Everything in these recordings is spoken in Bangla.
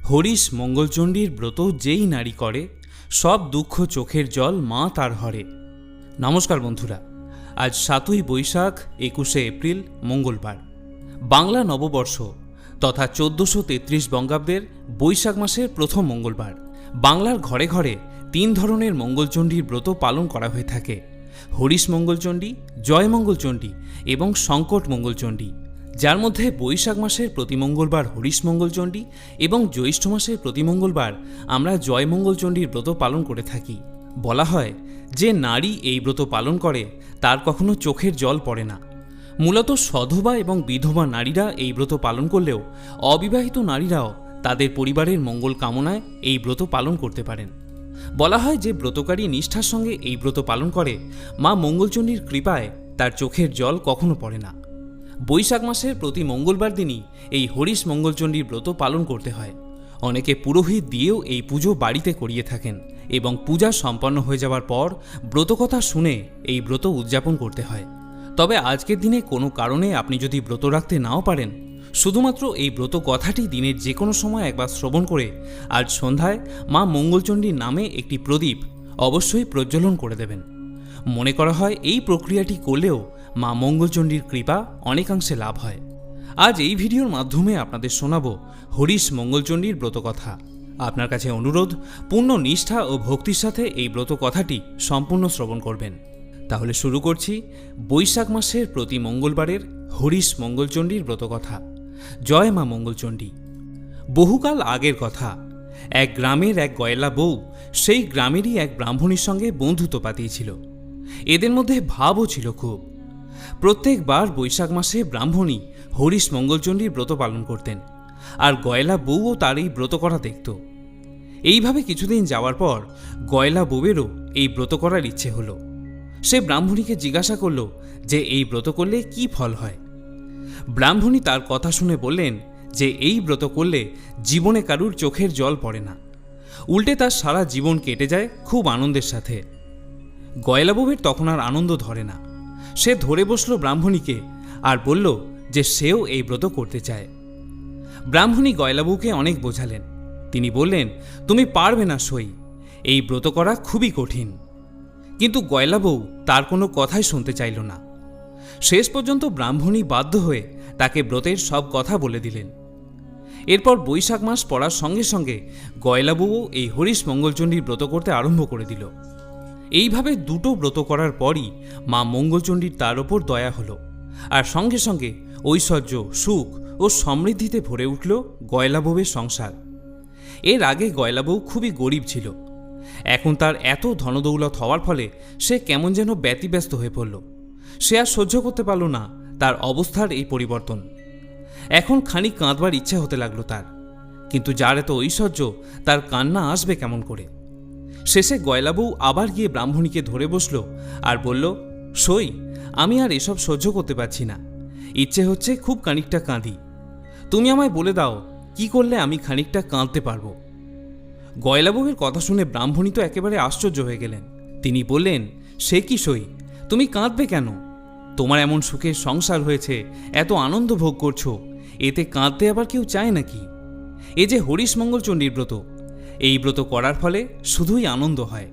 হরিশ মঙ্গলচণ্ডীর ব্রত যেই নারী করে, সব দুঃখ চোখের জল মা তার হরে। নমস্কার বন্ধুরা, আজ 7ই বৈশাখ 21শে এপ্রিল মঙ্গলবার, বাংলা নববর্ষ তথা 1433 বঙ্গাব্দের বৈশাখ মাসের প্রথম মঙ্গলবার। বাংলার ঘরে ঘরে 3 ধরনের মঙ্গলচণ্ডীর ব্রত পালন করা হয়ে থাকে: হরিশ মঙ্গলচণ্ডী, জয় মঙ্গলচণ্ডী এবং সংকট মঙ্গলচণ্ডী, যার মধ্যে বৈশাখ মাসের প্রতি মঙ্গলবার হরিশ মঙ্গলচণ্ডী এবং জ্যৈষ্ঠ মাসের প্রতি মঙ্গলবার আমরা জয় মঙ্গলচণ্ডীর ব্রত পালন করে থাকি। বলা হয় যে নারী এই ব্রত পালন করে তার কখনো চোখের জল পড়ে না। মূলত সধবা এবং বিধবা নারীরা এই ব্রত পালন করলেও অবিবাহিত নারীরাও তাদের পরিবারের মঙ্গল কামনায় এই ব্রত পালন করতে পারেন। বলা হয় যে ব্রতকারী নিষ্ঠার সঙ্গে এই ব্রত পালন করে মা মঙ্গলচণ্ডীর কৃপায় তার চোখের জল কখনো পড়ে না। বৈশাখ মাসের প্রতি মঙ্গলবার দিনই এই হরিশ মঙ্গলচণ্ডীর ব্রত পালন করতে হয়। অনেকে পুরোহিত দিয়েও এই পুজো বাড়িতে করিয়ে থাকেন এবং পূজা সম্পন্ন হয়ে যাওয়ার পর ব্রতকথা শুনে এই ব্রত উদযাপন করতে হয়। তবে আজকের দিনে কোনো কারণে আপনি যদি ব্রত রাখতে নাও পারেন, শুধুমাত্র এই ব্রত কথাটি দিনের যে কোনো সময় একবার শ্রবণ করে আজ সন্ধ্যায় মা মঙ্গলচণ্ডীর নামে একটি প্রদীপ অবশ্যই প্রজ্বলন করে দেবেন। মনে করা হয় এই প্রক্রিয়াটি করলেও মা মঙ্গলচণ্ডীর কৃপা অনেকাংশে লাভ হয়। আজ এই ভিডিওর মাধ্যমে আপনাদের শোনাবো হরিশ মঙ্গলচণ্ডীর ব্রতকথা। আপনার কাছে অনুরোধ, পূর্ণ নিষ্ঠা ও ভক্তির সাথে এই ব্রত কথাটি সম্পূর্ণ শ্রবণ করবেন। তাহলে শুরু করছি বৈশাখ মাসের প্রতি মঙ্গলবারের হরিশ মঙ্গলচণ্ডীর ব্রতকথা। জয় মা মঙ্গলচণ্ডী। বহুকাল আগের কথা, এক গ্রামের এক গয়লা বউ সেই গ্রামেরই এক ব্রাহ্মণীর সঙ্গে বন্ধুত্ব পাতিয়েছিল। এদের মধ্যে ভাবও ছিল খুব। প্রত্যেকবার বৈশাখ মাসে ব্রাহ্মণী হরিশ মঙ্গলচণ্ডীর ব্রত পালন করতেন, আর গয়লা বউও তার এই ব্রত করা দেখত। এইভাবে কিছুদিন যাওয়ার পর গয়লা বউয়েরও এই ব্রত করার ইচ্ছে হলো। সে ব্রাহ্মণীকে জিজ্ঞাসা করল যে এই ব্রত করলে কি ফল হয়। ব্রাহ্মণী তার কথা শুনে বললেন যে এই ব্রত করলে জীবনে কারুর চোখের জল পড়ে না, উল্টে তার সারা জীবন কেটে যায় খুব আনন্দের সাথে। গয়লা বউয়ের তখন আর আনন্দ ধরে না। সে ধরে বসল ব্রাহ্মণীকে আর বলল যে সেও এই ব্রত করতে চায়। ব্রাহ্মণী গয়লা বউকে অনেক বোঝালেন। তিনি বললেন, তুমি পারবে না সই, এই ব্রত করা খুবই কঠিন। কিন্তু গয়লা বউ তার কোনো কথাই শুনতে চাইল না। শেষ পর্যন্ত ব্রাহ্মণী বাধ্য হয়ে তাকে ব্রতের সব কথা বলে দিলেন। এরপর বৈশাখ মাস পড়ার সঙ্গে সঙ্গে গয়লা বউও এই হরিশ মঙ্গলচণ্ডীর ব্রত করতে আরম্ভ করে দিল। এইভাবে দুটো ব্রত করার পরই মা মঙ্গলচণ্ডীর তার ওপর দয়া হলো, আর সঙ্গে সঙ্গে ঐশ্বর্য, সুখ ও সমৃদ্ধিতে ভরে উঠল গয়লা বউয়ের সংসার। এর আগে গয়লা বউ খুবই গরিব ছিল। এখন তার এত ধনদৌলত হওয়ার ফলে সে কেমন যেন ব্যতিব্যস্ত হয়ে পড়ল। সে আর সহ্য করতে পারল না তার অবস্থার এই পরিবর্তন। এখন খানিক কাঁদবার ইচ্ছা হতে লাগলো তার, কিন্তু যার এত ঐশ্বর্য তার কান্না আসবে কেমন করে। শেষে গয়লা বউ আবার গিয়ে ব্রাহ্মণীকে ধরে বসল আর বলল, সই, আমি আর এসব সহ্য করতে পারছি না, ইচ্ছে হচ্ছে খুব খানিকটা কাঁদি। তুমি আমায় বলে দাও কি করলে আমি খানিকটা কাঁদতে পারবো। গয়লা বউয়ের কথা শুনে ব্রাহ্মণী তো একেবারে আশ্চর্য হয়ে গেলেন। তিনি বললেন, সে কি সই, তুমি কাঁদবে কেন? তোমার এমন সুখের সংসার হয়েছে, এত আনন্দ ভোগ করছো, এতে কাঁদতে আবার কেউ চায় নাকি? এ যে হরিশ মঙ্গলচণ্ডীর ব্রত, এই ব্রত করার ফলে শুধুই আনন্দ হয়,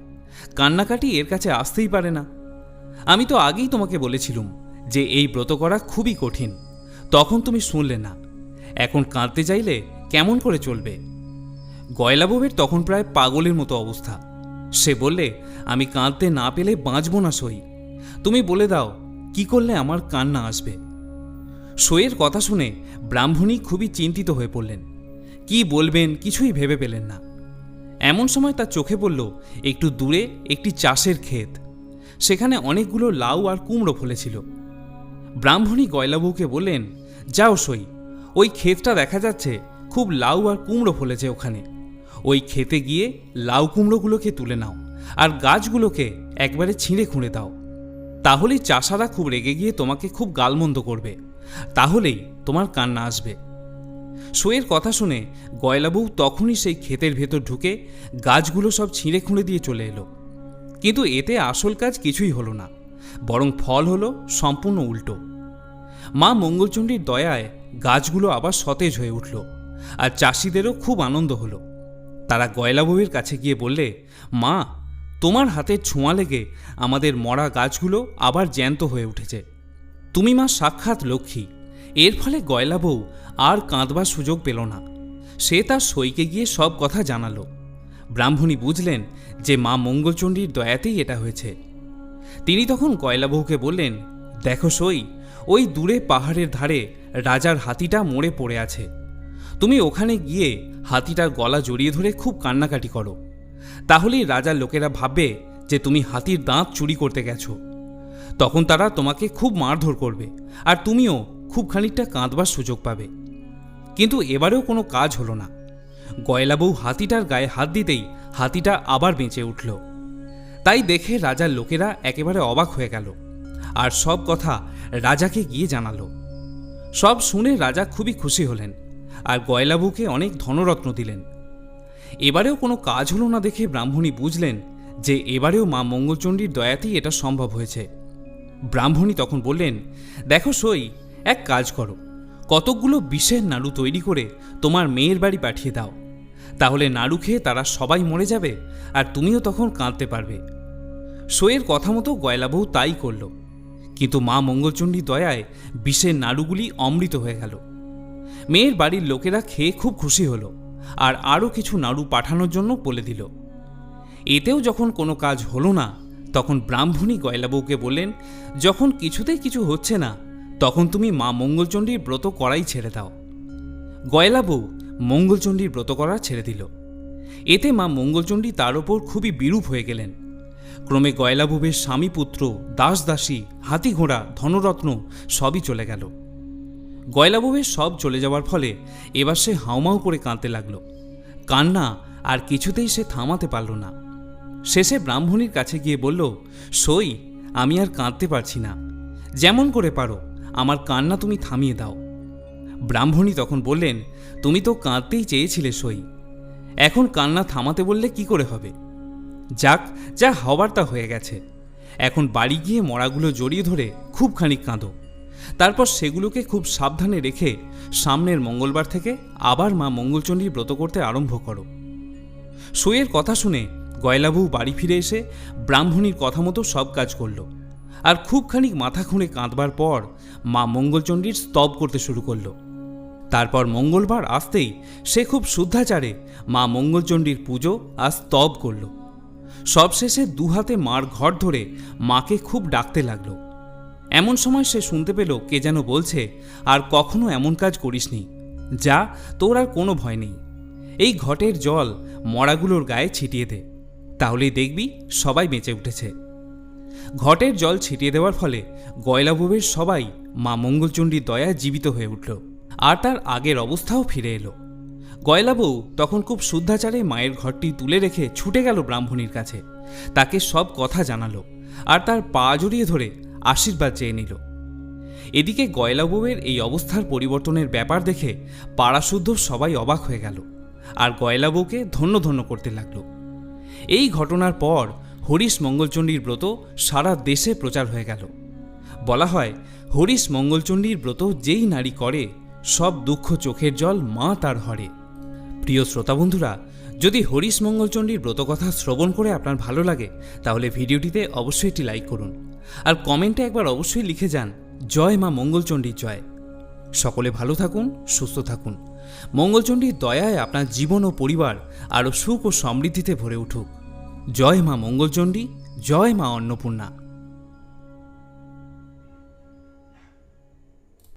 কান্নাকাটি এর কাছে আসতেই পারে না। আমি তো আগেই তোমাকে বলেছিলুম যে এই ব্রত করা খুবই কঠিন, তখন তুমি শুনলে না। এখন কাঁদতে চাইলে কেমন করে চলবে? গয়লা বউয়ের তখন প্রায় পাগলের মতো অবস্থা। সে বললে, আমি কাঁদতে না পেলে বাঁচব না সই, তুমি বলে দাও কি করলে আমার কান্না আসবে। সইয়ের কথা শুনে ব্রাহ্মণী খুবই চিন্তিত হয়ে পড়লেন। কি বলবেন কিছুই ভেবে পেলেন না। এমন সময় তার চোখে পড়ল একটু দূরে একটি চাষের ক্ষেত। সেখানে অনেকগুলো লাউ আর কুমড়ো ফলেছিল। ব্রাহ্মণী গয়লা বউকে বললেন, যাও সই, ওই ক্ষেতটা দেখা যাচ্ছে, খুব লাউ আর কুমড়ো ফলেছে ওখানে। ওই ক্ষেতে গিয়ে লাউ কুমড়োগুলোকে তুলে নাও আর গাছগুলোকে একবারে ছিঁড়ে খুঁড়ে দাও। তাহলেই চাষারা খুব রেগে গিয়ে তোমাকে খুব গালমন্দ করবে, তাহলেই তোমার কান্না আসবে। সইয়ের কথা শুনে গয়লা বউ তখনই সেই ক্ষেতের ভেতর ঢুকে গাছগুলো সব ছিঁড়ে খুঁড়ে দিয়ে চলে এলো। কিন্তু এতে আসল কাজ কিছুই হলো না, বরং ফল হলো সম্পূর্ণ উল্টো। মা মঙ্গলচণ্ডীর দয়ায় গাছগুলো আবার সতেজ হয়ে উঠল আর চাষিদেরও খুব আনন্দ হলো। তারা গয়লা বউয়ের কাছে গিয়ে বললে, মা, তোমার হাতের ছোঁয়া লেগে আমাদের মরা গাছগুলো আবার জ্যান্ত হয়ে উঠেছে। তুমি মা সাক্ষাৎ লক্ষ্মী। এর ফলে গয়লা বউ আর কাঁদবার সুযোগ পেল না। সে তার সইকে গিয়ে সব কথা জানালো। ব্রাহ্মণী বুঝলেন যে মা মঙ্গলচণ্ডীর দয়াতেই এটা হয়েছে। তিনি তখন গয়লা বউকে বললেন, দেখো সই, ওই দূরে পাহাড়ের ধারে রাজার হাতিটা মরে পড়ে আছে। তুমি ওখানে গিয়ে হাতিটার গলা জড়িয়ে ধরে খুব কান্নাকাটি করো। তাহলেই রাজার লোকেরা ভাববে যে তুমি হাতির দাঁত চুরি করতে গেছো। তখন তারা তোমাকে খুব মারধর করবে, আর তুমিও খুব খানিকটা কাঁদবার সুযোগ পাবে। কিন্তু এবারেও কোনো কাজ হলো না। গয়লা বউ হাতিটার গায়ে হাত দিতেই হাতিটা আবার বেঁচে উঠল। তাই দেখে রাজার লোকেরা একেবারে অবাক হয়ে গেল, আর সব কথা রাজাকে গিয়ে জানালো। সব শুনে রাজা খুবই খুশি হলেন, আর গয়লা বউকে অনেক ধনরত্ন দিলেন। এবারেও কোনো কাজ হলো না দেখে ব্রাহ্মণী বুঝলেন যে এবারেও মা মঙ্গলচণ্ডীর দয়াতেই এটা সম্ভব হয়েছে। ব্রাহ্মণী তখন বললেন, দেখো সই, এক কাজ করো, কতকগুলো বিষের নাড়ু তৈরি করে তোমার মেয়ের বাড়ি পাঠিয়ে দাও। তাহলে নাড়ু খেয়ে তারা সবাই মরে যাবে, আর তুমিও তখন কাঁদতে পারবে। সইয়ের কথা মতো গয়লা বউ তাই করল। কিন্তু মা মঙ্গলচণ্ডীর দয়ায় বিষের নাড়ুগুলি অমৃত হয়ে গেল। মেয়ের বাড়ির লোকেরা খেয়ে খুব খুশি হলো, আর আরও কিছু নাড়ু পাঠানোর জন্য বলে দিল। এতেও যখন কোনো কাজ হলো না, তখন ব্রাহ্মণী গয়লা বউকে বললেন, যখন কিছুতেই কিছু হচ্ছে না, তখন তুমি মা মঙ্গলচণ্ডীর ব্রত করাই ছেড়ে দাও। গয়লা বউ মঙ্গলচণ্ডীর ব্রত করা ছেড়ে দিল। এতে মা মঙ্গলচণ্ডী তার ওপর খুবই বিরূপ হয়ে গেলেন। ক্রমে গয়লা বউয়ের স্বামী পুত্র, দাস দাসী, হাতি ঘোড়া, ধনরত্ন সবই চলে গেল। গয়লা বউয়ের সব চলে যাওয়ার ফলে এবার সে হাউমাউ করে কাঁদতে লাগল। কান্না আর কিছুতেই সে থামাতে পারল না। শেষে ব্রাহ্মণীর কাছে গিয়ে বলল, সই, আমি আর কাঁদতে পারছি না, যেমন করে পারো আমার কান্না তুমি থামিয়ে দাও। ব্রাহ্মণী তখন বললেন, তুমি তো কাঁদতেই চেয়েছিলে সই, এখন কান্না থামাতে বললে কি করে হবে? যাক, যা হবার তা হয়ে গেছে। এখন বাড়ি গিয়ে মরাগুলো জড়িয়ে ধরে খুব খানিক কাঁদো। তারপর সেগুলোকে খুব সাবধানে রেখে সামনের মঙ্গলবার থেকে আবার মা মঙ্গলচণ্ডীর ব্রত করতে আরম্ভ করো। সইয়ের কথা শুনে গয়লা বউ বাড়ি ফিরে এসে ব্রাহ্মণীর কথা মতো সব কাজ করল, আর খুব খানিক মাথা খুঁড়ে কাঁদবার পর মা মঙ্গলচণ্ডীর স্তব করতে শুরু করল। তারপর মঙ্গলবার আসতেই সে খুব শুদ্ধাচারে মা মঙ্গলচণ্ডীর পুজো আর স্তব করল। সবশেষে দুহাতে মার ঘর ধরে মাকে খুব ডাকতে লাগলো। এমন সময় সে শুনতে পেল কে যেন বলছে, আর কখনো এমন কাজ করিসনি, যা, তোর আর কোনো ভয় নেই। এই ঘটের জল মরাগুলোর গায়ে ছিটিয়ে দে, তাহলেই দেখবি সবাই বেঁচে উঠেছে। ঘটের জল ছিটিয়ে দেওয়ার ফলে গয়লা বউয়ের সবাই মা মঙ্গলচণ্ডীর দয়ায় জীবিত হয়ে উঠল, আর তার আগের অবস্থাও ফিরে এলো। গয়লা বউ তখন খুব শুদ্ধাচারে মায়ের ঘরটি তুলে রেখে ছুটে গেল ব্রাহ্মণীর কাছে, তাকে সব কথা জানালো, আর তার পা জড়িয়ে ধরে আশীর্বাদ চেয়ে নিল। এদিকে গয়লা বউয়ের এই অবস্থার পরিবর্তনের ব্যাপার দেখে পাড়াশুদ্ধ সবাই অবাক হয়ে গেল, আর গয়লা বউকে ধন্য ধন্য করতে লাগলো। এই ঘটনার পর হরিশ মঙ্গলচণ্ডীর ব্রত সারা দেশে প্রচার হয়ে গেল। বলা হয়, হরিশ মঙ্গলচণ্ডীর ব্রত যেই নারী করে, সব দুঃখ চোখের জল মা তার হরে। প্রিয় শ্রোতা বন্ধুরা, যদি হরিশ মঙ্গলচণ্ডীর ব্রতকথা শ্রবণ করে আপনার ভালো লাগে, তাহলে ভিডিওটিতে অবশ্যই একটি লাইক করুন, আর কমেন্টে একবার অবশ্যই লিখে যান, জয় মা মঙ্গলচণ্ডীর জয়। সকলে ভালো থাকুন, সুস্থ থাকুন। মঙ্গলচণ্ডীর দয়ায় আপনার জীবন ও পরিবার আরও সুখ ও সমৃদ্ধিতে ভরে উঠুক। জয় মা মঙ্গলচণ্ডী, জয় মা অন্নপূর্ণা।